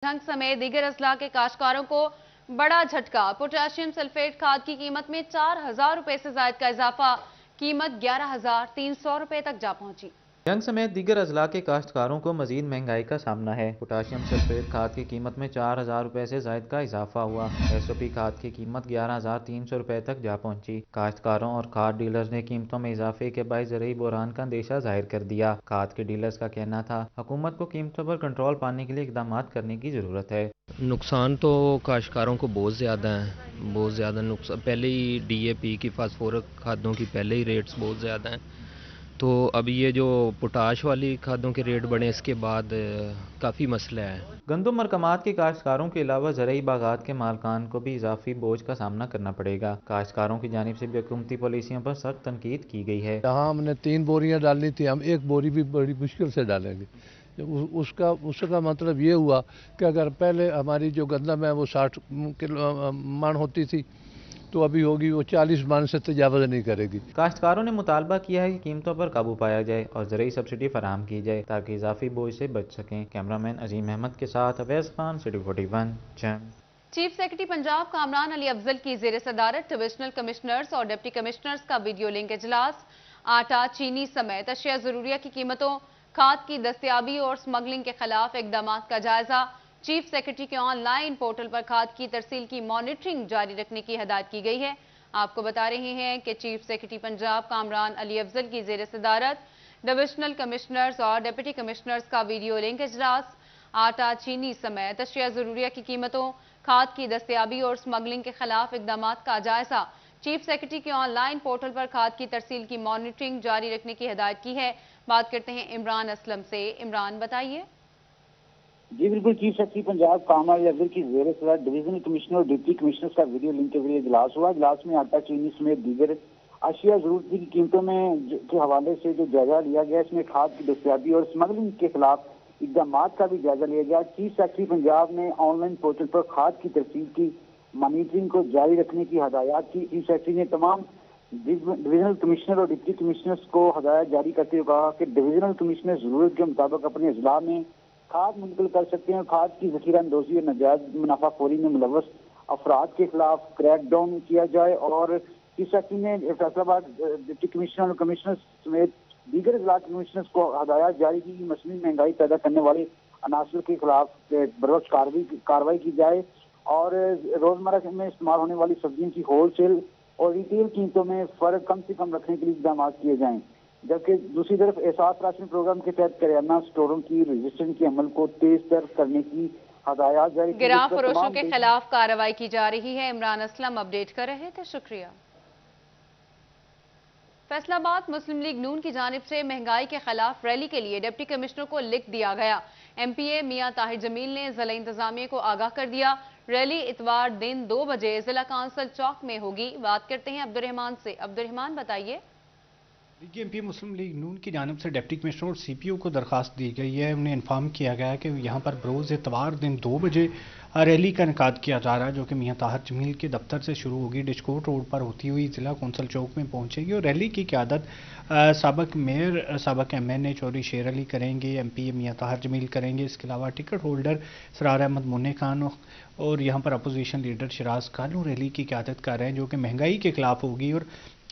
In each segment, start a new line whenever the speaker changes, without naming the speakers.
झंग समेत दीगर अजला के काश्तकारों को बड़ा झटका। पोटेशियम सल्फेट खाद की कीमत में 4,000 रुपए से ज्यादा का इजाफा। कीमत 11,300 रुपए तक जा पहुंची।
जंग समेत दीगर अजला के काश्तकारों को मजीद महंगाई का सामना है। पोटाशियम सल्फेट खाद की कीमत में 4,000 रुपए से जायद का इजाफा हुआ। एसओपी खाद की कीमत 11,300 रुपए तक जा पहुंची। काश्तकारों और खाद डीलर्स ने कीमतों में इजाफे के बायस ज़रूरी बहरान का अंदेशा जाहिर कर दिया। खाद के डीलर्स का कहना था, हुकूमत को कीमतों पर कंट्रोल पाने के लिए इकदाम करने की जरूरत है।
नुकसान तो काश्तकारों को बहुत ज़्यादा है, बहुत ज़्यादा नुकसान। पहले ही डीएपी की फास्फोरस खादों की पहले ही रेट्स बहुत ज़्यादा हैं, तो अब ये जो पोटाश वाली खादों के रेट बढ़े इसके बाद काफ़ी मसला है।
गंदम और कमाद के काश्तकारों के अलावा ज़रई बागात के मालकान को भी इजाफी बोझ का सामना करना पड़ेगा। काश्तकारों की जानिब से भी हुकूमती पॉलिसियों पर सख्त तनकीद की गई है।
जहाँ हमने 3 बोरियां डालनी थी, हम 1 बोरी भी बड़ी मुश्किल से डालेंगे। उसका मतलब ये हुआ कि अगर पहले हमारी जो गंदम है वो 60 किलो मन होती थी, तो अभी होगी वो 40 मन से तजावज़ नहीं करेगी।
काश्तकारों ने मुतालबा किया है कि कीमतों पर काबू पाया जाए और ज़रूरी सब्सिडी फराहम की जाए ताकि इजाफी बोझ से बच सकें। कैमरामैन अजीम अहमद के साथ Awais Khan, city 41, jam.
Chief secretary Punjab Kamran Ali Afzal की जेर सदारत डिविजनल कमिश्नर्स और डिप्टी कमिश्नर्स का वीडियो लिंक इजलास। आटा, चीनी समेत अशिया जरूरिया की कीमतों, खाद की दस्तयाबी और स्मगलिंग के खिलाफ इकदाम का जायजा। चीफ सेक्रेटरी के ऑनलाइन पोर्टल पर खाद की तरसील की मॉनिटरिंग जारी रखने की हिदायत की गई है। आपको बता रहे हैं कि चीफ सेक्रेटरी पंजाब कामरान अली अफजल की जेर सदारत डिविजनल कमिश्नर्स और डिप्टी कमिश्नर्स का वीडियो लिंक इजलास। आटा, चीनी समेत अशिया जरूरिया की कीमतों, खाद की दस्तयाबी और स्मगलिंग के खिलाफ इकदाम का जायजा। चीफ सेक्रेटरी के ऑनलाइन पोर्टल पर खाद की तरसील की मॉनिटरिंग जारी रखने की हिदायत की है। बात करते हैं इमरान असलम से। इमरान, बताइए।
जी बिल्कुल, चीफ सेक्रेटरी पंजाब कामरान अली अफजल की जेर सदारत डिवीजनल कमिश्नर और डिप्टी कमिश्नर्स का वीडियो लिंक के जरिए इजलास हुआ। इजलास में आटा, चीनी समेत दीगर अशिया जरूरत की कीमतों में के हवाले से जो जायजा लिया गया, इसमें खाद की दस्तयाबी और स्मगलिंग के खिलाफ इकदाम का भी जायजा लिया गया। चीफ सेक्रेटरी पंजाब ने ऑनलाइन पोर्टल पर खाद की तरसील की मॉनिटरिंग को जारी रखने की हदायत की। चीफ सेक्रेटरी ने तमाम डिविजनल कमिश्नर और डिप्टी कमिश्नर्स को हदायत जारी करते हुए कहा कि डिविजनल कमिश्नर जरूरत के मुताबिक अपने अजला में खाद मुंतकिल कर सकते हैं। खाद की जखीरा अंदोजी और नाजायज मुनाफाखोरी में मुलव्वस अफराद के खिलाफ क्रैक डाउन किया जाए। और चीफ सेक्रेटरी ने फैसलाबाद डिप्टी कमिश्नर और कमिश्नर समेत दीगर अजला कमिश्नर्स को हदायत जारी की कि मसली महंगाई पैदा करने वाले अनासर के खिलाफ बरवक्त कार्रवाई की जाए और रोजमर्रा में इस्तेमाल होने वाली सब्जियों की होल सेल और रिटेल कीमतों में फर्क कम से कम रखने के लिए इकदाम किए जाएं। जबकि दूसरी तरफ एहसास राशन प्रोग्राम के तहत करियाना स्टोरों की रजिस्ट्रेशन के अमल को तेज तर करने की हदायत जारी की।
गिरा फरोशों के खिलाफ कार्रवाई की जा रही है। इमरान असलम अपडेट कर रहे थे, शुक्रिया। फैसलाबाद मुस्लिम लीग नून की जानिब से महंगाई के खिलाफ रैली के लिए डिप्टी कमिश्नर को लिख दिया गया। एमपीए मियां ताहिर जमील ने जिला इंतजामिया को आगाह कर दिया। रैली इतवार दिन 2 बजे जिला काउंसिल चौक में होगी। बात करते हैं अब्दुर्रहमान से। अब्दुर्रहमान, बताइए।
एमपी मुस्लिम लीग नून की जानिब से डिप्टी कमिश्नर और सीपीओ को दरखास्त दी गई है। उन्हें इन्फॉर्म किया गया है कि यहाँ पर बरोज़ इतवार दिन 2 बजे रैली का इनकाद किया जा रहा है, जो कि मियां ताहिर जमील के दफ्तर से शुरू होगी, डिस्कोट रोड पर होती हुई जिला कौंसल चौक में पहुँचेगी। और रैली की क़यादत साबिक़ मेयर साबिक़ MNA चौधरी शेर अली करेंगे, MP मियां ताहिर जमील करेंगे। इसके अलावा टिकट होल्डर सरार अहमद मुन्ने खान और यहाँ पर opposition leader Siraj Kalu rally की क़यादत कर रहे हैं, जो कि महंगाई के खिलाफ होगी। और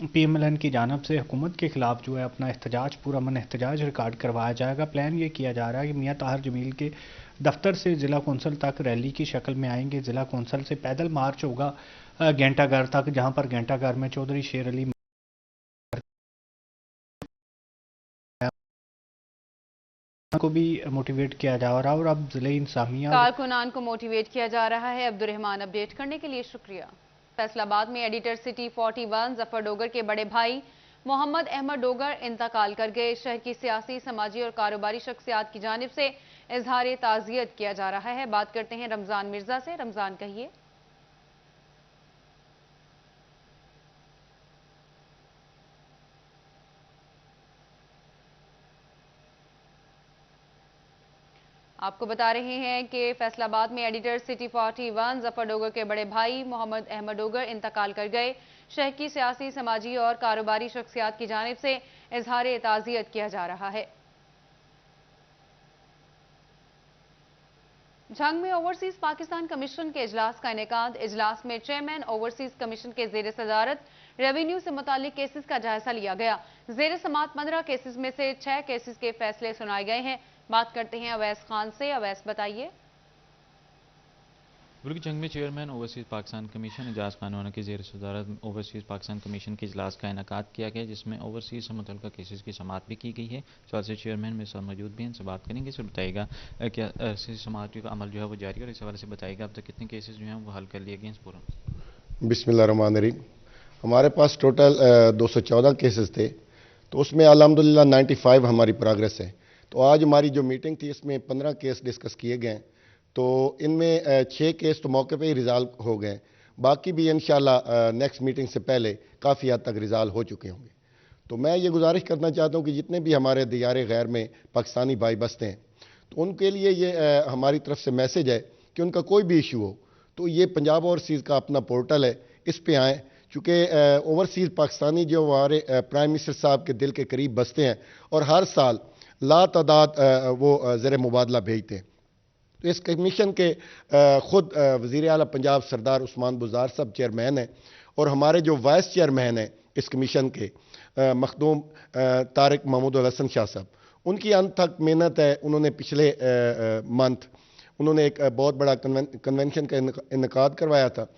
PMLN की जानब से हुकूमत के खिलाफ जो है अपना एहतजाज, पूरा मन एहतजाज रिकॉर्ड करवाया जाएगा। प्लान ये किया जा रहा है कि मियां ताहिर जमील के दफ्तर से ज़िला कौंसल तक रैली की शक्ल में आएंगे। ज़िला कौंसल से पैदल मार्च होगा घंटाघर तक, जहां पर घंटाघर में चौधरी शेर अली को भी मोटिवेट किया जा रहा है। और अब ज़िले इंसामिया
कारकुनान को मोटिवेट किया जा रहा है। अब्दुर्रहमान, अपडेट करने के लिए शुक्रिया। फैसलाबाद में एडिटर सिटी 41 जफर डोगर के बड़े भाई मोहम्मद अहमद डोगर इंतकाल कर गए। शहर की सियासी, समाजी और कारोबारी शख्सियात की जानिब से इजहार ताज़ियत किया जा रहा है। बात करते हैं रमजान मिर्जा से। रमजान, कहिए। आपको बता रहे हैं कि फैसलाबाद में एडिटर सिटी 41 जफर डोगर के बड़े भाई मोहम्मद अहमद डोगर इंतकाल कर गए। शहर की सियासी, समाजी और कारोबारी शख्सियात की जानिब से इजहार ताज़ियत किया जा रहा है। झंग में ओवरसीज पाकिस्तान कमीशन के इजलास का इनेकाद। इजलास में चेयरमैन ओवरसीज कमीशन के जेर सदारत रेवेन्यू से मुतालिक केसेस का जायजा लिया गया। जेर समात 15 केसेस में से 6 केसेस के फैसले सुनाए गए हैं। बात करते हैं अवैस खान से। अवैस, बताइए।
बुर्ग जंग में chairman overseas Pakistan commission Ejaz Khan की जेर सदारत ओवरसीज पाकिस्तान कमीशन के इजलास का इनेकाद किया गया, जिसमें ओवरसीज से मुतल्लिका केसेस की समाअत भी की गई है। साथ से चेयरमैन में साथ मौजूद भी हैं, इनसे बात करेंगे। सर बताइएगा क्या समाअत का अमल जो है वो जारी है, और इस हवाले से बताइएगा अब तक कितने केसेस जो हैं वो हल कर लिए गए इस पूरा।
बिस्मिल्लाहिर्रहमानिर्रहीम। हमारे पास टोटल 214 केसेस थे, तो उसमें अल्हम्दुलिल्लाह 95 हमारी प्रोग्रेस है। तो आज हमारी जो मीटिंग थी इसमें 15 केस डिस्कस किए गए, तो इनमें 6 केस तो मौके पे ही रिजॉल्व हो गए, बाकी भी इंशाल्लाह नेक्स्ट मीटिंग से पहले काफ़ी हद तक रिजॉल्व हो चुके होंगे। तो मैं ये गुजारिश करना चाहता हूँ कि जितने भी हमारे दियारे गैर में पाकिस्तानी भाई बसते हैं, तो उनके लिए ये हमारी तरफ से मैसेज है कि उनका कोई भी इशू हो तो ये पंजाब ओवरसीज़ का अपना पोर्टल है, इस पे आएँ। चूँकि ओवरसीज़ पाकिस्तानी जो हमारे प्राइम मिनिस्टर साहब के दिल के करीब बसते हैं और हर साल लातादाद वो ज़र मुबादला भेजते हैं। तो इस कमीशन के ख़ुद वज़ीर आला पंजाब सरदार उस्मान बुज़दार साहब चेयरमैन हैं, और हमारे जो वाइस चेयरमैन हैं इस कमीशन के मखदूम तारिक महमूद अल हसन शाह साहब, उनकी अंत तक मेहनत है। उन्होंने पिछले मंथ उन्होंने एक बहुत बड़ा कन्वेंशन का इनेकाद करवाया था।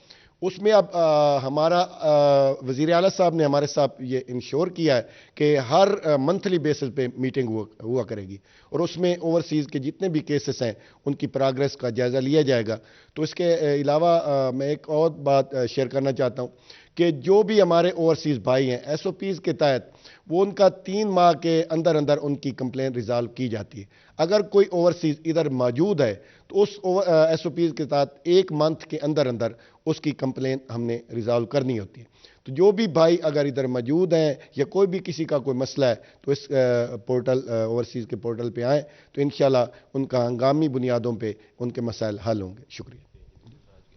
उसमें अब हमारा वज़ीर आला साहब ने हमारे साथ ये इंश्योर किया है कि हर मंथली बेसिस पे मीटिंग हुआ करेगी, और उसमें ओवरसीज़ के जितने भी केसेस हैं उनकी प्रोग्रेस का जायज़ा लिया जाएगा। तो इसके अलावा मैं एक और बात शेयर करना चाहता हूँ कि जो भी हमारे ओवरसीज़ भाई हैं, SOPs के तहत वो उनका 3 माह के अंदर अंदर उनकी कंप्लेंट रिजॉल्व की जाती है। अगर कोई ओवरसीज़ इधर मौजूद है तो उस SOPs के तहत 1 मंथ के अंदर अंदर उसकी कंप्लेंट हमने रिजॉल्व करनी होती है। तो जो भी भाई अगर इधर मौजूद हैं या कोई भी किसी का कोई मसला है तो इस पोर्टल ओवरसीज़ के पोर्टल पे आएँ, तो इंशाल्लाह उनका हंगामी बुनियादों पे उनके मसाइल हल होंगे। शुक्रिया।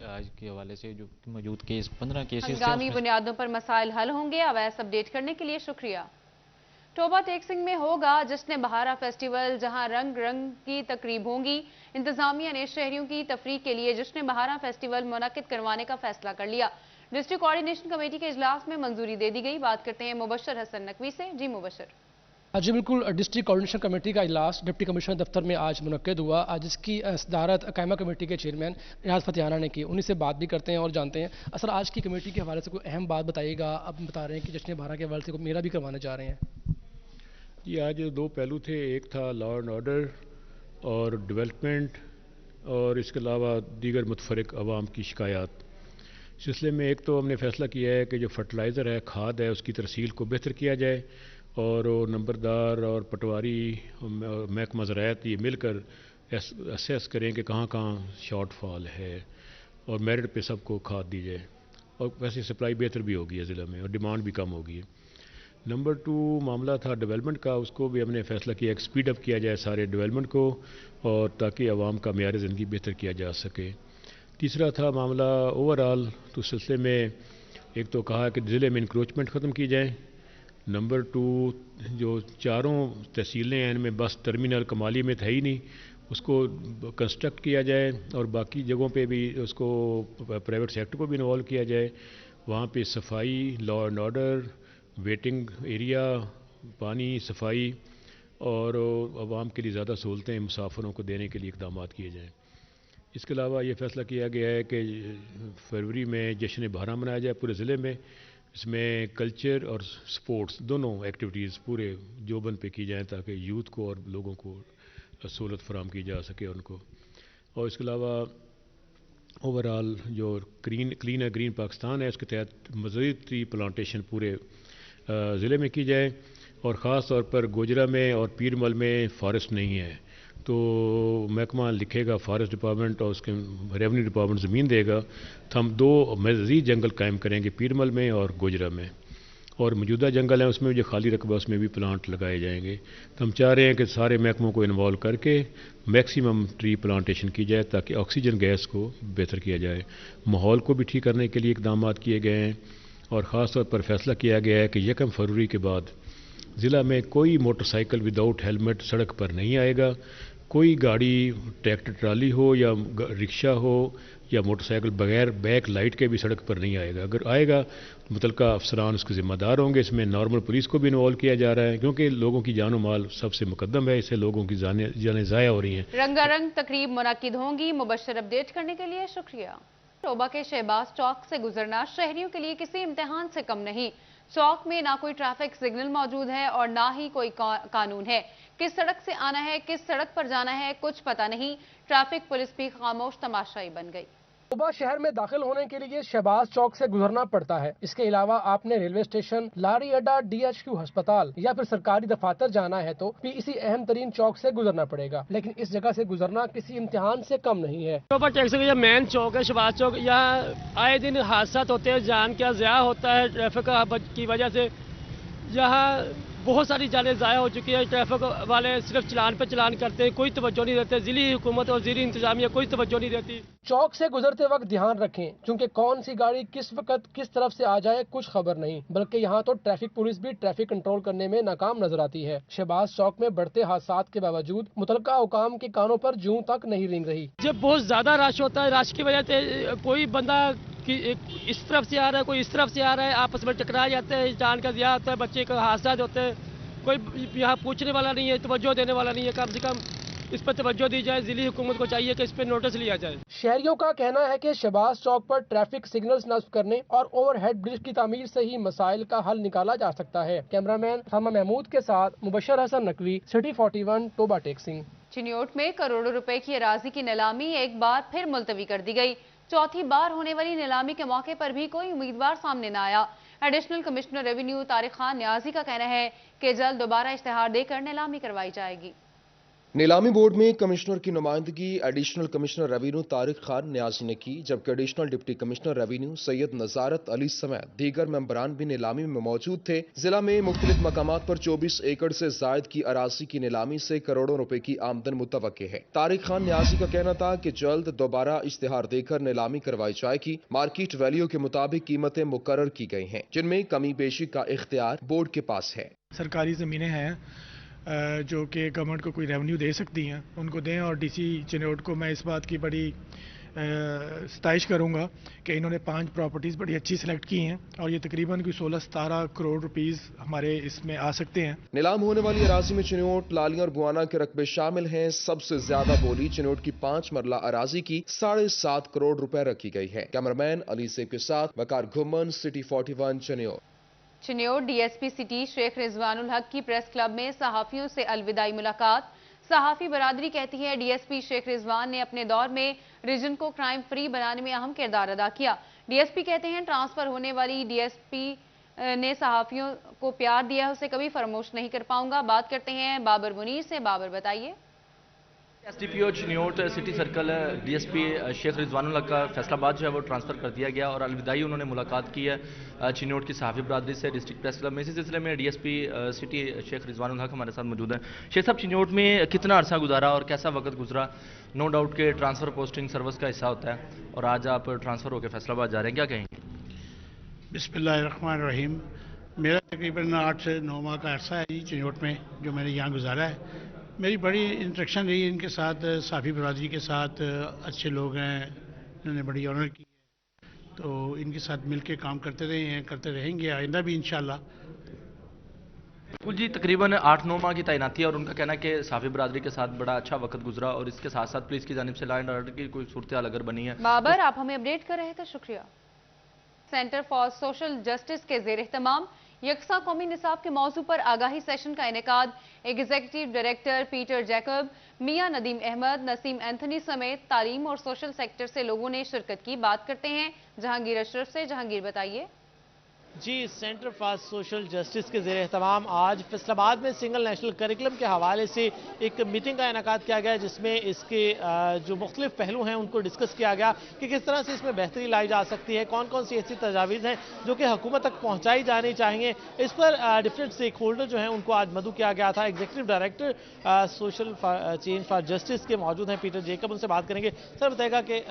आज के हवाले से जो मौजूद केस 15 केसेस
हंगामी बुनियादों पर मसाइल हल होंगे। अवैस, अपडेट करने के लिए शुक्रिया। टोबा टेक सिंह में होगा जश्न बहारा फेस्टिवल, जहां रंग रंग की तकरीब होंगी। इंतजामिया ने शहरियों की तफरीह के लिए जश्न बहारा फेस्टिवल मुनक्किद करवाने का फैसला कर लिया। डिस्ट्रिक्ट कोऑर्डिनेशन कमेटी के इजलास में मंजूरी दे दी गई। बात करते हैं मुबशर हसन नकवी से। जी मुबशर।
जी बिल्कुल, डिस्ट्रिक्ट कोऑर्डिनेशन कमेटी का इजलास डिप्टी कमिश्नर दफ्तर में आज मुनक्किद हुआ। आज इसकी सदारत कायमा कमेटी के चेयरमैन रियाज फतेहाना ने की। उन्हीं से बात भी करते हैं और जानते हैं असल आज की कमेटी के हवाले से कोई अहम बात बताइएगा। अब बता रहे हैं कि जश्न बहारा के हवाले से मेरा भी करवाना चाह रहे हैं।
जी आज 2 पहलू थे, एक था लॉ एंड ऑर्डर और डेवलपमेंट, और इसके अलावा दीगर मुतफरिक अवाम की शिकायत। इस सिलसिले में एक तो हमने फैसला किया है कि जो फर्टिलाइज़र है, खाद है, उसकी तरसील को बेहतर किया जाए, और नंबरदार और पटवारी महकमा ज़राअत ये मिलकर असेस करें कि कहाँ कहाँ शॉर्टफॉल है, और मेरिट पे सबको खाद दी जाए। और वैसे सप्लाई बेहतर भी होगी है ज़िला में, और डिमांड भी कम होगी। नंबर 2 मामला था डेवलपमेंट का, उसको भी हमने फैसला किया कि स्पीड अप किया जाए सारे डेवलपमेंट को, और ताकि आवाम का मेयार ज़िंदगी बेहतर किया जा सके। तीसरा था मामला ओवरऑल, तो इस सिलसिले में एक तो कहा कि ज़िले में इंक्रोचमेंट ख़त्म की जाए। नंबर 2 जो 4 तहसीलें हैं इनमें बस टर्मिनल कमाली में था ही नहीं, उसको कंस्ट्रक्ट किया जाए, और बाकी जगहों पे भी उसको प्राइवेट सेक्टर को भी इन्वॉल्व किया जाए। वहाँ पे सफाई, law and order, waiting area, पानी, सफाई, और आवाम के लिए ज़्यादा सहूलतें मुसाफिरों को देने के लिए इक़दाम किए जाएँ। इसके अलावा ये फैसला किया गया है कि फरवरी में जश्न बहारा मनाया जाए पूरे ज़िले में। इसमें कल्चर और स्पोर्ट्स दोनों एक्टिविटीज़ पूरे जोबन पे की जाएँ, ताकि यूथ को और लोगों को सहूलत फराहम की जा सके उनको। और इसके अलावा ओवरऑल जो क्लीनर ग्रीन पाकिस्तान है, उसके तहत मज़ीद ट्री प्लांटेशन पूरे ज़िले में की जाए, और ख़ास तौर पर गोजरा में और पीरमल में फॉरेस्ट नहीं है, तो महकमा लिखेगा फॉरेस्ट डिपार्टमेंट और उसके रेवेन्यू डिपार्टमेंट ज़मीन देगा, तो हम 2 मज़ीद जंगल कायम करेंगे पीरमल में और गोजरा में। और मौजूदा जंगल हैं उसमें जो खाली रकबा उसमें भी प्लांट लगाए जाएंगे। तो हम चाह रहे हैं कि सारे महकमों को इन्वॉल्व करके मैक्सिमम ट्री प्लांटेशन की जाए, ताकि ऑक्सीजन गैस को बेहतर किया जाए। माहौल को भी ठीक करने के लिए इक़दाम किए गए हैं, और ख़ास तौर पर फैसला किया गया है कि 1 फरवरी के बाद ज़िला में कोई मोटरसाइकिल विदाउट हेलमेट सड़क पर नहीं आएगा, कोई गाड़ी ट्रैक्टर ट्राली हो या रिक्शा हो या मोटरसाइकिल बगैर बैक लाइट के भी सड़क पर नहीं आएगा। अगर आएगा तो मुतलका अफसरान उसके ज़िम्मेदार होंगे। इसमें नॉर्मल पुलिस को भी इन्वॉल्व किया जा रहा है, क्योंकि लोगों की जान माल सबसे मुकद्दम है। इससे लोगों की जानें ज़ाया हो रही हैं।
रंगारंग तकरीब मुनक्किद होंगी। मुबश्शिर अपडेट करने के लिए शुक्रिया। टोबा के शहबाज चौक से गुजरना शहरियों के लिए किसी इम्तिहान से कम नहीं। चौक में ना कोई ट्रैफिक सिग्नल मौजूद है और ना ही कोई कानून है। किस सड़क से आना है, किस सड़क पर जाना है, कुछ पता नहीं। ट्रैफिक पुलिस भी खामोश तमाशाई बन गई।
टोबा शहर में दाखिल होने के लिए शहबाज चौक से गुजरना पड़ता है। इसके अलावा आपने रेलवे स्टेशन, लारी अड्डा, DHQ अस्पताल या फिर सरकारी दफातर जाना है तो भी इसी अहम तरीन चौक से गुजरना पड़ेगा। लेकिन इस जगह से गुजरना किसी इम्तिहान से कम नहीं है।
टोबा टैक्सी का मेन चौक है, शहबाज चौक। यहाँ आए दिन हादसा होते हैं, जान का ज़ाया होता है ट्रैफिक की वजह से। यहाँ बहुत सारी जानें ज़ाया हो चुकी है। ट्रैफिक वाले सिर्फ चलान पे चलान करते हैं, कोई तवज्जो नहीं देते। ज़िली हुकूमत और ज़िली इंतजामिया कोई तवज्जो नहीं देती।
चौक से गुजरते वक्त ध्यान रखें, क्योंकि कौन सी गाड़ी किस वक्त किस तरफ से आ जाए कुछ खबर नहीं। बल्कि यहाँ तो ट्रैफिक पुलिस भी ट्रैफिक कंट्रोल करने में नाकाम नजर आती है। शहबाज चौक में बढ़ते हादसात के बावजूद मुतलका हुकाम के कानों पर जूं तक नहीं रेंग रही।
जब बहुत ज्यादा रश होता है, रश की वजह से कोई बंदा कि इस तरफ से आ रहा है, कोई इस तरफ से आ रहा है, आपस में टकरा जाते हैं, जान का ज़िया होता है, बच्चे का हादसा होते हैं। कोई यहाँ पूछने वाला नहीं है, तवज्जो देने वाला नहीं है। कम से कम इस पर तवज्जो दी जाए। ज़िली हुकूमत को चाहिए कि इस पर नोटिस लिया जाए।
शहरियों का कहना है कि शहबाज चौक पर ट्रैफिक सिग्नल्स नस्ब करने और ओवरहेड ब्रिज की तामीर से ही मसाइल का हल निकाला जा सकता है। कैमरामैन थामा महमूद के साथ मुबश्शिर हसन नकवी, सिटी 41, टोबा टेक्सिंग।
चिन्योट में करोड़ों रुपए की अराजी की नीलामी एक बार फिर मुलतवी कर दी गई। चौथी बार होने वाली नीलामी के मौके पर भी कोई उम्मीदवार सामने न आया। Additional commissioner revenue Tariq Khan Niazi का कहना है कि जल्द दोबारा इश्तिहार देकर नीलामी करवाई जाएगी।
नीलामी बोर्ड में कमिश्नर की नुमाइंदगी additional commissioner revenue Tariq Khan Niazi ने की, जबकि additional deputy commissioner revenue Syed Nazarat Ali समेत दीगर मेंबरान भी नीलामी में मौजूद थे। जिला में मुख्तलिफ मकामात पर 24 एकड़ से जायद की अराजी की नीलामी से करोड़ों रुपए की आमदन मुतवक्के है। तारिक खान न्याजी का कहना था कि जल्द दोबारा इश्तिहार देकर नीलामी करवाई जाएगी। मार्केट वैल्यू के मुताबिक कीमतें मुकर्रर की गई हैं, जिनमें कमी बेशी का इख्तियार बोर्ड के पास है।
सरकारी ज़मीनें हैं जो कि गवर्नमेंट को कोई रेवेन्यू दे सकती हैं, उनको दें। और DC चिन्योट को मैं इस बात की बड़ी सताइश करूंगा कि इन्होंने 5 प्रॉपर्टीज़ बड़ी अच्छी सिलेक्ट की हैं और ये तकरीबन कोई 16-17 करोड़ रुपीस हमारे इसमें आ सकते हैं।
नीलाम होने वाली अराजी में चिन्योट, लालियां और गुआना के रकबे शामिल हैं। सबसे ज्यादा बोली चिन्योट की 5 मरला अराजी की 7.5 करोड़ रुपए रखी गई है। कैमरामैन अली सेब के साथ Waqar Ghuman, city 41, Chiniot.
Chiniot DSP city Sheikh Rizwanul Haq की प्रेस क्लब में सहाफियों से अलविदाई मुलाकात। सहाफी बरादरी कहती है DSP शेख रिजवान ने अपने दौर में रीजन को क्राइम फ्री बनाने में अहम किरदार अदा किया। DSP कहते हैं ट्रांसफर होने वाली DSP ने सहाफियों को प्यार दिया है, उसे कभी फरामोश नहीं कर पाऊंगा। बात करते हैं बाबर मुनीर से। बाबर बताइए।
SDPO Chiniot city circle DSP Sheikh Rizwanul Haq का फैसलाबाद जो है वो ट्रांसफ़र कर दिया गया और अलविदाई उन्होंने मुलाकात की है चिन्योट की सहाफ़ी बरादरी से डिस्ट्रिक्ट प्रेस क्लब में। इसी सिलसिले में DSP सिटी शेख रिजवानुल हक हमारे साथ मौजूद हैं। शेख साहब, चिन्योट में कितना अरसा गुजारा और कैसा वक्त गुजरा? नो डाउट के ट्रांसफ़र पोस्टिंग सर्विस का हिस्सा होता है और आज आप ट्रांसफ़र होकर फैसलाबाद जा रहे हैं, क्या कहेंगे?
बिस्मिल्लाहिर्रहमानिर्रहीम। मेरा तकरीबन 8 से 9 माह का अरसा है जी चिन्योट में जो मैंने यहाँ गुजारा है। मेरी बड़ी इंटरेक्शन रही इनके साथ, साफ़ी बरादरी के साथ। अच्छे लोग हैं, इन्होंने बड़ी ऑनर की है, तो इनके साथ मिलके काम करते रहे हैं, करते रहेंगे आइंदा भी इंशाल्लाह।
बिल्कुल जी, तकरीबन 8-9 माह की तैनाती है और उनका कहना है कि साफ़ी बरादरी के साथ बड़ा अच्छा वक्त गुजरा और इसके साथ साथ पुलिस की जानिब से लॉ एंड ऑर्डर की कोई सूरत हाल अगर बनी है।
बाबर, आप हमें अपडेट कर रहे थे, शुक्रिया। सेंटर फॉर सोशल जस्टिस के ज़ेर एहतमाम यकसा कौमी निसाब के मौजू पर आगाही सेशन का इनेकाद। एग्जीक्यूटिव डायरेक्टर पीटर जैकब, मियां नदीम अहमद, नसीम एंथनी समेत तालीम और सोशल सेक्टर से लोगों ने शिरकत की। बात करते हैं जहांगीर अशरफ से। जहांगीर बताइए।
जी, सेंटर फॉर सोशल जस्टिस के ज़ेर एहतमाम आज फैसलाबाद में सिंगल नेशनल करिकुलम के हवाले से एक मीटिंग का इनेकाद किया गया, जिसमें इसके जो मुख्तलिफ पहलू हैं उनको डिस्कस किया गया कि किस तरह से इसमें बेहतरी लाई जा सकती है, कौन कौन सी ऐसी तजावीज़ हैं जो कि हुकूमत तक पहुँचाई जानी चाहिए। इस पर डिफरेंट स्टेक होल्डर जो हैं उनको आज मदऊ किया गया था। Executive director social change for justice के मौजूद हैं पीटर जेकब, उनसे बात करेंगे। सर, बताएगा कि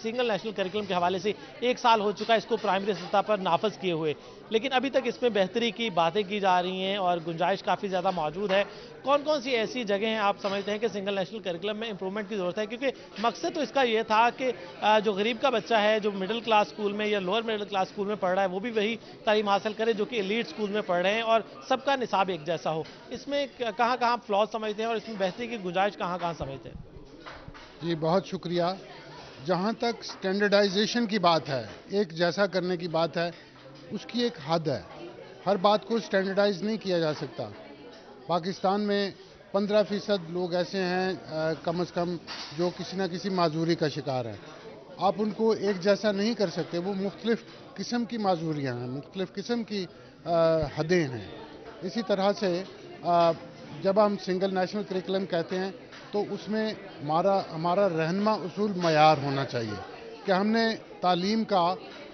सिंगल नेशनल करिकुलम के हवाले से 1 साल हो चुका है इसको प्राइमरी सतह पर नाफज किए हुए, हुए, लेकिन अभी तक इसमें बेहतरी की बातें की जा रही हैं और गुंजाइश काफ़ी ज़्यादा मौजूद है। कौन कौन सी ऐसी जगह हैं आप समझते हैं कि सिंगल नेशनल करिकुलम में इंप्रूवमेंट की ज़रूरत है? क्योंकि मकसद तो इसका ये था कि जो गरीब का बच्चा है, जो मिडिल क्लास स्कूल में या लोअर मिडिल क्लास स्कूल में पढ़ रहा है, वो भी वही तालीम हासिल करे जो कि एलीट स्कूल में पढ़ रहे हैं और सबका निसाब एक जैसा हो। इसमें कहाँ कहाँ फ्लॉज समझते हैं और इसमें बेहतरी की गुंजाइश कहाँ कहाँ समझते हैं?
जी बहुत शुक्रिया। जहाँ तक स्टैंडर्डाइजेशन की बात है, एक जैसा करने की बात है, उसकी एक हद है। हर बात को स्टैंडर्डाइज नहीं किया जा सकता। पाकिस्तान में 15% लोग ऐसे हैं कम से कम जो किसी न किसी माजूरी का शिकार है। आप उनको एक जैसा नहीं कर सकते। वो मुख्तलिफ किस्म की माजूरियाँ हैं, मुख्तलिफ किस्म की हदें हैं। इसी तरह से जब हम सिंगल नेशनल करिकुलम कहते हैं तो उसमें हमारा रहनुमा उसूल मयार होना चाहिए कि हमने तालीम का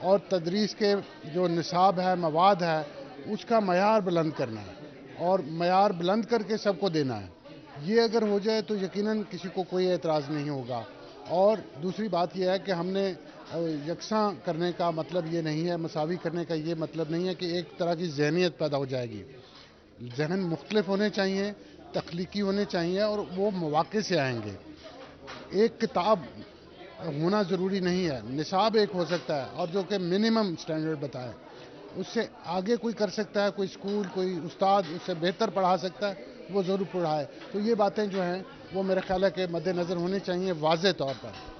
और तदरीस के जो निसाब है, मवाद है, उसका मयार बुलंद करना है और मयार बुलंद करके सबको देना है। ये अगर हो जाए तो यकीनन किसी को कोई एतराज़ नहीं होगा। और दूसरी बात यह है कि हमने यकसां करने का मतलब ये नहीं है, मसावी करने का ये मतलब नहीं है कि एक तरह की ज़हनियत पैदा हो जाएगी। जहन मुख्तलिफ होने चाहिए, तख्लीकी होने चाहिए और वो मौके से आएंगे। एक किताब होना ज़रूरी नहीं है, निसाब एक हो सकता है और जो कि मिनिमम स्टैंडर्ड बताए, उससे आगे कोई कर सकता है, कोई स्कूल, कोई उस्ताद उससे बेहतर पढ़ा सकता है, वो ज़रूर पढ़ाए। तो ये बातें जो हैं वो मेरे ख्याल है कि मद्देनज़र होनी चाहिए वाज़े तौर पर।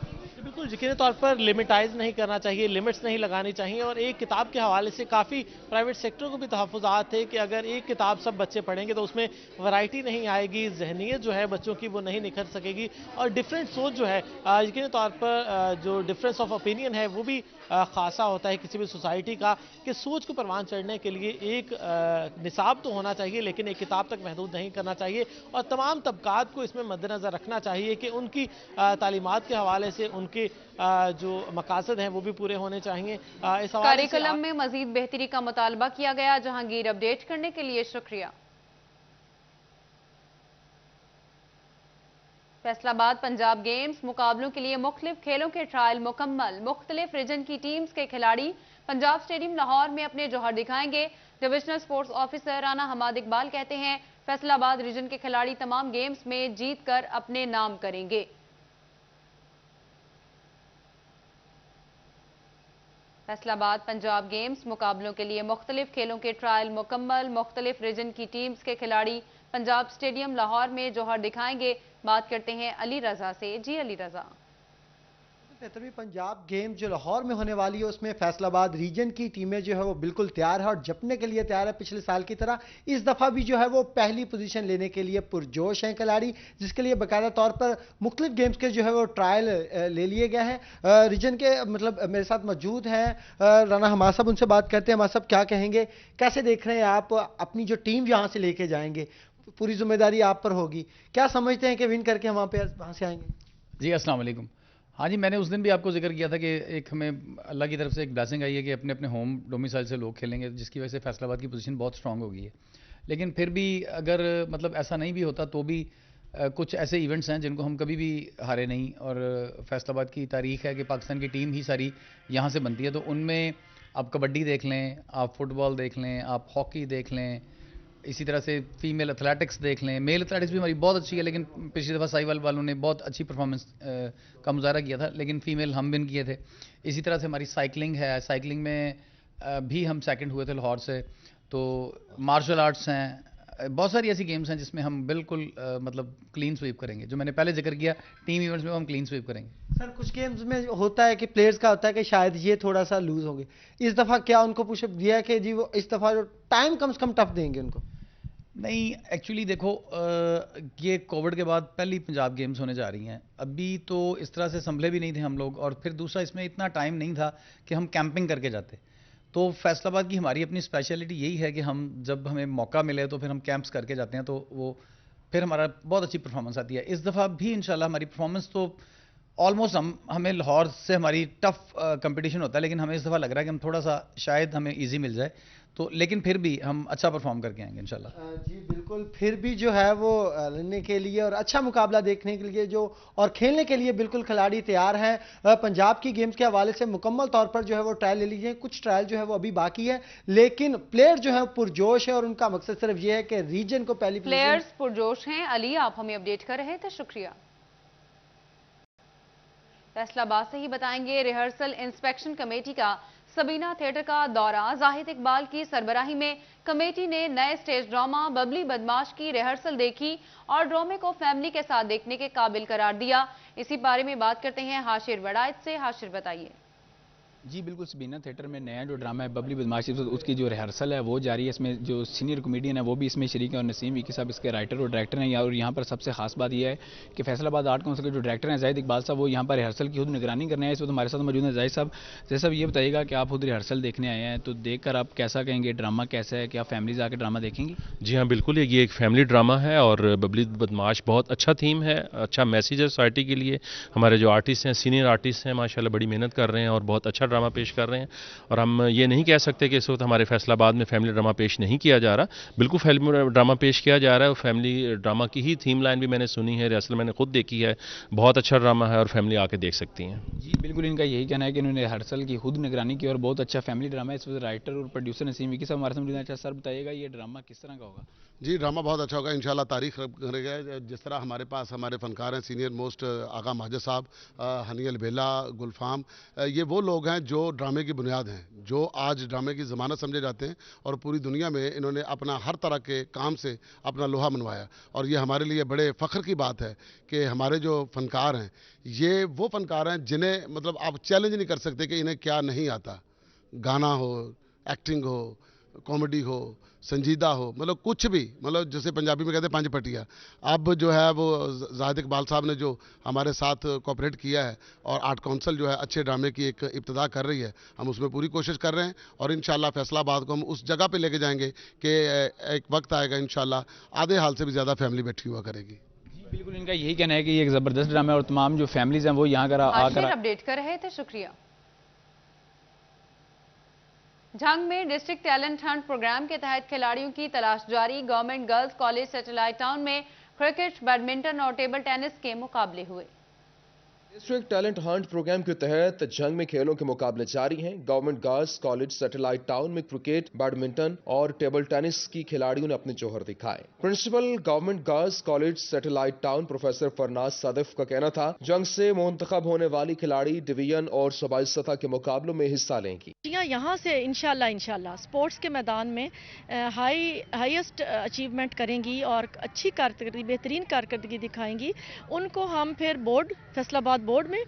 बिल्कुल यकीनी तौर पर लिमिटाइज नहीं करना चाहिए, लिमिट्स नहीं लगानी चाहिए। और एक किताब के हवाले से काफ़ी प्राइवेट सेक्टर को भी तहफ़्फ़ुज़ात है कि अगर एक किताब सब बच्चे पढ़ेंगे तो उसमें वैरायटी नहीं आएगी, जहनीत जो है बच्चों की वो नहीं निखर सकेगी और डिफरेंट सोच जो है यकीनी तौर पर जो डिफरेंस ऑफ ओपिनियन है वो भी खासा होता है किसी भी सोसाइटी का, कि सोच को परवान चढ़ने के लिए एक निसाब तो होना चाहिए लेकिन एक किताब तक महदूद नहीं करना चाहिए। और तमाम तबकात को इसमें मद्देनज़र रखना चाहिए कि उनकी तालीमात के हवाले से उनके जो मकासद हैं वो भी पूरे होने चाहिए। इस
करिकुलम में मजीद बेहतरी का मुतालबा किया गया। जहांगीर, अपडेट करने के लिए शुक्रिया। फैसलाबाद पंजाब गेम्स मुकाबलों के लिए मुख्तलिफ खेलों के ट्रायल मुकम्मल। मुख्तलिफ रीजन की टीम्स के खिलाड़ी पंजाब स्टेडियम लाहौर में अपने जौहर दिखाएंगे। Divisional sports officer Rana Hammad Iqbal कहते हैं फैसलाबाद रीजन के खिलाड़ी तमाम गेम्स में जीत कर अपने नाम करेंगे। फैसलाबाद पंजाब गेम्स मुकाबलों के लिए मुख्तलिफ खेलों के ट्रायल मुकम्मल। मुख्तलिफ रीजन की टीम्स के खिलाड़ी पंजाब स्टेडियम लाहौर में जौहर दिखाएंगे। बात करते हैं अली रजा से। जी अली रजा।
73वीं पंजाब गेम जो लाहौर में होने वाली है उसमें फैसलाबाद रीजन की टीमें जो है वो बिल्कुल तैयार है और जपने के लिए तैयार है। पिछले साल की तरह इस दफ़ा भी जो है वो पहली पोजीशन लेने के लिए पुरजोश हैं खिलाड़ी, जिसके लिए बाकायदा तौर पर मुख्तलिफ गेम्स के जो है वो ट्रायल ले लिए गए हैं। रीजन के मतलब मेरे साथ मौजूद हैं राना हमाद साहब, उनसे बात करते हैं। हमाद साहब क्या कहेंगे, कैसे देख रहे हैं आप अपनी जो टीम यहाँ से लेके जाएंगे, पूरी जिम्मेदारी आप पर होगी, क्या समझते हैं कि विन करके हम वहाँ से आएंगे?
जी अस्सलाम वालेकुम। हाँ जी, मैंने उस दिन भी आपको जिक्र किया था कि एक हमें अल्लाह की तरफ से एक ब्लेसिंग आई है कि अपने अपने होम डोमिसाइल से लोग खेलेंगे, जिसकी वजह से फैसलाबाद की पोजीशन बहुत स्ट्रांग हो गई है। लेकिन फिर भी अगर मतलब ऐसा नहीं भी होता तो भी कुछ ऐसे इवेंट्स हैं जिनको हम कभी भी हारे नहीं, और फैसलाबाद की तारीख है कि पाकिस्तान की टीम ही सारी यहाँ से बनती है। तो उनमें आप कबड्डी देख लें, आप फुटबॉल देख लें, आप हॉकी देख लें, इसी तरह से फीमेल एथलेटिक्स देख लें। मेल एथलेटिक्स भी हमारी बहुत अच्छी है, लेकिन पिछली दफ़ा साहिवाल वालों ने बहुत अच्छी परफॉर्मेंस का मुजाहरा किया था, लेकिन फीमेल हम विन किए थे। इसी तरह से हमारी साइकिलिंग है, साइकिलिंग में भी हम सेकंड हुए थे लाहौर से। तो मार्शल आर्ट्स हैं, बहुत सारी ऐसी गेम्स हैं जिसमें हम बिल्कुल मतलब क्लीन स्वीप करेंगे। जो मैंने पहले जिक्र किया, टीम इवेंट्स में हम क्लीन स्वीप करेंगे।
सर कुछ गेम्स में होता है कि प्लेयर्स का होता है कि शायद ये थोड़ा सा लूज होंगे, इस दफ़ा क्या उनको पुशअप दिया है कि जी वो इस दफ़ा जो टाइम कम से कम टफ देंगे उनको?
नहीं, एक्चुअली देखो ये कोविड के बाद पहली पंजाब गेम्स होने जा रही हैं। अभी तो इस तरह से संभले भी नहीं थे हम लोग, और फिर दूसरा इसमें इतना टाइम नहीं था कि हम कैंपिंग करके जाते। तो फैसलाबाद की हमारी अपनी स्पेशलिटी यही है कि हम जब हमें मौका मिले तो फिर हम कैंप्स करके जाते हैं, तो वो फिर हमारा बहुत अच्छी परफॉर्मेंस आती है। इस दफ़ा भी इंशाल्लाह हमारी परफॉर्मेंस तो آلموسٹ ہمیں لاہور سے ہماری ٹف کمپٹیشن ہوتا ہے، لیکن ہمیں اس دفعہ لگ رہا ہے کہ ہم تھوڑا سا شاید ہمیں ایزی مل جائے، تو لیکن پھر بھی ہم اچھا پرفارم کر کے آئیں گے انشاءاللہ۔
جی بالکل، پھر بھی جو ہے وہ لڑنے کے لیے اور اچھا مقابلہ دیکھنے کے لیے جو اور کھیلنے کے لیے بالکل کھلاڑی تیار ہیں۔ پنجاب کی گیمز کے حوالے سے مکمل طور پر جو ہے وہ ٹرائل لے لیجئے، کچھ ٹرائل جو ہے وہ ابھی باقی ہے، لیکن پلیئر جو ہے پرجوش ہے اور ان کا مقصد صرف یہ ہے کہ ریجن کو پہلی
پلیئرز پرجوش ہیں۔ علی، آپ ہمیں اپڈیٹ کر رہے تھے، شکریہ۔ فیصل آباد سے ہی بتائیں گے، ریہرسل انسپیکشن کمیٹی کا سبینہ تھیٹر کا دورہ، زاہد اقبال کی سربراہی میں کمیٹی نے نئے سٹیج ڈرامہ ببلی بدماش کی ریہرسل دیکھی اور ڈرامے کو فیملی کے ساتھ دیکھنے کے قابل قرار دیا۔ اسی بارے میں بات کرتے ہیں ہاشر وڑائد سے۔ ہاشر بتائیے۔
جی بالکل، سبینہ تھیٹر میں نیا جو ڈرامہ ہے ببلی بدماش، اس کی جو ریہرسل ہے وہ جاری ہے۔ اس میں جو سینئر کمیڈین ہے وہ بھی اس میں شریک ہیں اور نسیم وکی صاحب اس کے رائٹر اور ڈائریکٹر ہیں۔ اور یہاں پر سب سے خاص بات یہ ہے کہ فیصل آباد آرٹ کونسل کے جو ڈائریکٹر ہیں زاہد اقبال صاحب، وہ یہاں پر ریہرسل کی خود نگرانی کرنے ہیں۔ اس وقت ہمارے ساتھ موجود ہیں زاہد صاحب یہ بتائیے گا کہ آپ خود ریہرسل دیکھنے آئے ہیں، تو دیکھ کر آپ کیسا کہیں گے، ڈرامہ کیسا ہے، کیا فیملیز آ کے ڈرامہ دیکھیں گی؟
جی ہاں بالکل، یہ ایک فیملی ڈرامہ ہے اور ببلی بدماش بہت اچھا تھیم ہے، اچھا میسیج ہے سوسائٹی کے لیے۔ ہمارے جو آرٹسٹ ہیں، سینئر آرٹسٹ ہیں، ماشاءاللہ بڑی محنت کر رہے ہیں اور بہت اچھا ڈرامہ پیش کر رہے ہیں۔ اور ہم یہ نہیں کہہ سکتے کہ اس وقت ہمارے فیصل آباد میں فیملی ڈرامہ پیش نہیں کیا جا رہا، بالکل فیملی ڈرامہ پیش کیا جا رہا ہے۔ اور فیملی ڈرامہ کی ہی تھیم لائن بھی میں نے سنی ہے، ریہرسل میں نے خود دیکھی ہے، بہت اچھا ڈرامہ ہے اور فیملی آ کے دیکھ سکتی ہیں۔
جی بالکل، ان کا یہی کہنا ہے کہ انہوں نے ریہرسل کی خود نگرانی کی اور بہت اچھا فیملی ڈرامہ ہے۔ اس وقت رائٹر اور پروڈیوسر نسیم وکی صاحب ہمارے ساتھ موجود ہیں۔ اچھا سر بتائیے گا یہ ڈرامہ کس طرح کا ہوگا؟
جی ڈرامہ بہت اچھا ہوگا انشاءاللہ، تاریخ کرے گا۔ جس طرح ہمارے پاس ہمارے فنکار ہیں، سینئر موسٹ آغا مہاجر صاحب، ہنی البیلا، گلفام، یہ وہ لوگ ہیں جو ڈرامے کی بنیاد ہیں، جو آج ڈرامے کی ضمانت سمجھے جاتے ہیں اور پوری دنیا میں انہوں نے اپنا ہر طرح کے کام سے اپنا لوہا منوایا۔ اور یہ ہمارے لیے بڑے فخر کی بات ہے کہ ہمارے جو فنکار ہیں یہ وہ فنکار ہیں جنہیں مطلب آپ چیلنج نہیں کر سکتے کہ انہیں کیا نہیں آتا، گانا ہو، ایکٹنگ ہو، کامیڈی ہو، سنجیدہ ہو، مطلب کچھ بھی، مطلب جسے پنجابی میں کہتے ہیں پانچ پٹیا۔ اب جو ہے وہ زاہد اقبال صاحب نے جو ہمارے ساتھ کوآپریٹ کیا ہے اور آرٹ کونسل جو ہے اچھے ڈرامے کی ایک ابتدا کر رہی ہے، ہم اس میں پوری کوشش کر رہے ہیں اور انشاءاللہ فیصل آباد کو ہم اس جگہ پہ لے کے جائیں گے کہ ایک وقت آئے گا انشاءاللہ آدھے حال سے بھی زیادہ فیملی بیٹھی ہوا کرے گی۔
بالکل، ان کا یہی کہنا ہے کہ یہ ایک زبردست ڈرامہ ہے اور تمام جو فیملیز ہیں وہ یہاں آ کر
اپڈیٹ کر رہے تھے، شکریہ۔ جھنگ میں ڈسٹرکٹ ٹیلنٹ ہنٹ پروگرام کے تحت کھلاڑیوں کی تلاش جاری، government girls college satellite town میں کرکٹ، بیڈمنٹن اور ٹیبل ٹینس کے مقابلے ہوئے۔
ڈسٹرکٹ ٹیلنٹ ہنٹ پروگرام کے تحت جنگ میں کھیلوں کے مقابلے جاری ہیں۔ Government girls college satellite town میں کرکٹ، بیڈمنٹن اور ٹیبل ٹینس کی کھلاڑیوں نے اپنے جوہر دکھائے۔ Principal government girls college satellite town professor Farnaz Sadaf کا کہنا تھا جنگ سے منتخب ہونے والی کھلاڑی ڈویژن اور صوبائی سطح کے مقابلوں میں حصہ لیں گی۔
یہاں سے انشاءاللہ اسپورٹس کے میدان میں ہائیسٹ اچیومنٹ کریں گی اور اچھی کارکردگی، بہترین کارکردگی دکھائیں گی۔ ان کو ہم پھر بورڈ، فیصل آباد بورڈ میں،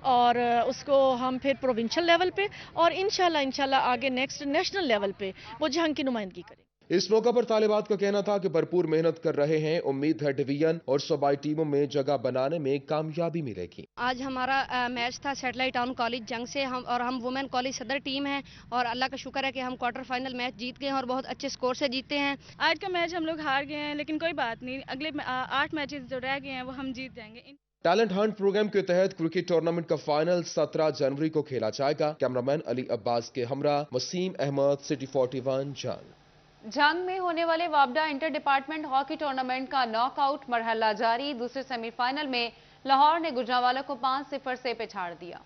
اور اس کو ہم پھر پروونشل لیول پہ اور انشاءاللہ آگے نیکسٹ نیشنل لیول پہ وہ جہنگ کی نمائندگی کریں۔
اس موقع پر طالبات کا کہنا تھا کہ بھرپور محنت کر رہے ہیں، امید ہے ڈویژن اور صوبائی ٹیموں میں جگہ بنانے میں کامیابی ملے گی۔
آج ہمارا میچ تھا سیٹلائٹ ٹاؤن کالج جنگ سے، ہم وومن کالج صدر ٹیم ہیں اور اللہ کا شکر ہے کہ ہم کوارٹر فائنل میچ جیت گئے ہیں اور بہت اچھے سکور سے جیتے ہیں۔
آج کا میچ ہم لوگ ہار گئے ہیں لیکن کوئی بات نہیں، اگلے 8 میچز جو رہ گئے ہیں وہ ہم جیت جائیں گے۔
ٹیلنٹ ہنٹ پروگرام کے تحت کرکٹ ٹورنامنٹ کا فائنل 17 جنوری کو کھیلا جائے گا۔ کیمرامین علی عباس کے ہمراہ وسیم احمد، سٹی 41 جنگ۔
جنگ میں ہونے والے وابڈا انٹر ڈپارٹمنٹ ہاکی ٹورنامنٹ کا ناک آؤٹ مرحلہ جاری، دوسرے سیمی فائنل میں لاہور نے گجرانوالہ کو 5-0 سے پچھاڑ دیا۔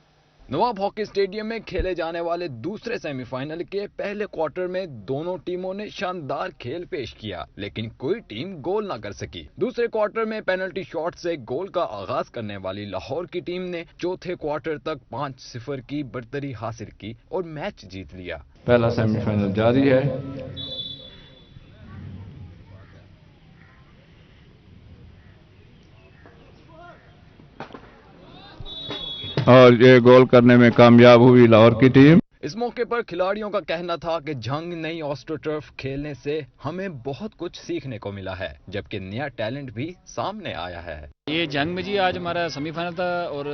نواب ہاکی اسٹیڈیم میں کھیلے جانے والے دوسرے سیمی فائنل کے پہلے کوارٹر میں دونوں ٹیموں نے شاندار کھیل پیش کیا لیکن کوئی ٹیم گول نہ کر سکی۔ دوسرے کوارٹر میں پینلٹی شاٹ سے گول کا آغاز کرنے والی لاہور کی ٹیم نے چوتھے کوارٹر تک 5-0 کی برتری حاصل کی اور میچ جیت لیا۔ پہلا سیمی فائنل جاری ہے۔ اور یہ گول کرنے میں کامیاب ہوئی لاہور کی ٹیم۔ اس موقع پر کھلاڑیوں کا کہنا تھا کہ جنگ نئی آسٹرو ٹرف کھیلنے سے ہمیں بہت کچھ سیکھنے کو ملا ہے جبکہ نیا ٹیلنٹ بھی سامنے آیا ہے۔
یہ جنگ میں جی آج ہمارا سیمی فائنل تھا اور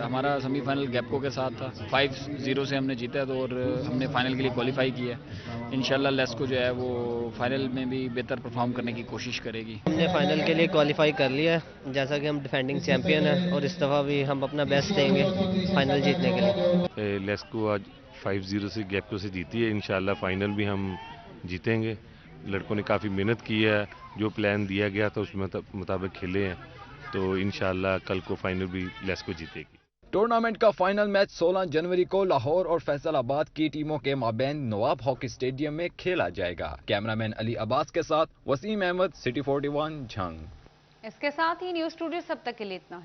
ہمارا سیمی فائنل گیپکو کے ساتھ تھا. 5-0 سے ہم نے جیتا تو اور ہم نے فائنل کے لیے کوالیفائی کیا. انشاءاللہ لیسکو جو ہے وہ فائنل میں بھی بہتر پرفارم کرنے کی کوشش کرے گی.
ہم نے فائنل کے لیے کوالیفائی کر لیا ہے جیسا کہ ہم ڈیفینڈنگ چیمپئن ہیں اور اس دفعہ بھی ہم اپنا بیسٹ دیں گے فائنل جیتنے کے لیے.
لیسکو آج 5-0 سے گیپکو سے جیتی ہے. انشاءاللہ فائنل بھی ہم جیتیں گے. لڑکوں نے کافی محنت کی ہے, جو پلان دیا گیا تھا اس مطابق کھیلے ہیں, تو انشاءاللہ کل کو فائنل بھی لیسکو جیتے گی.
ٹورنامنٹ کا فائنل میچ 16 جنوری کو لاہور اور فیصل آباد کی ٹیموں کے مابین نواب ہاکی اسٹیڈیم میں کھیلا جائے گا. کیمرامین علی عباس کے ساتھ وسیم احمد, سٹی 41 جھنگ.
اس کے ساتھ ہی نیوز اسٹوڈیو سب تک کے لیے اتنا.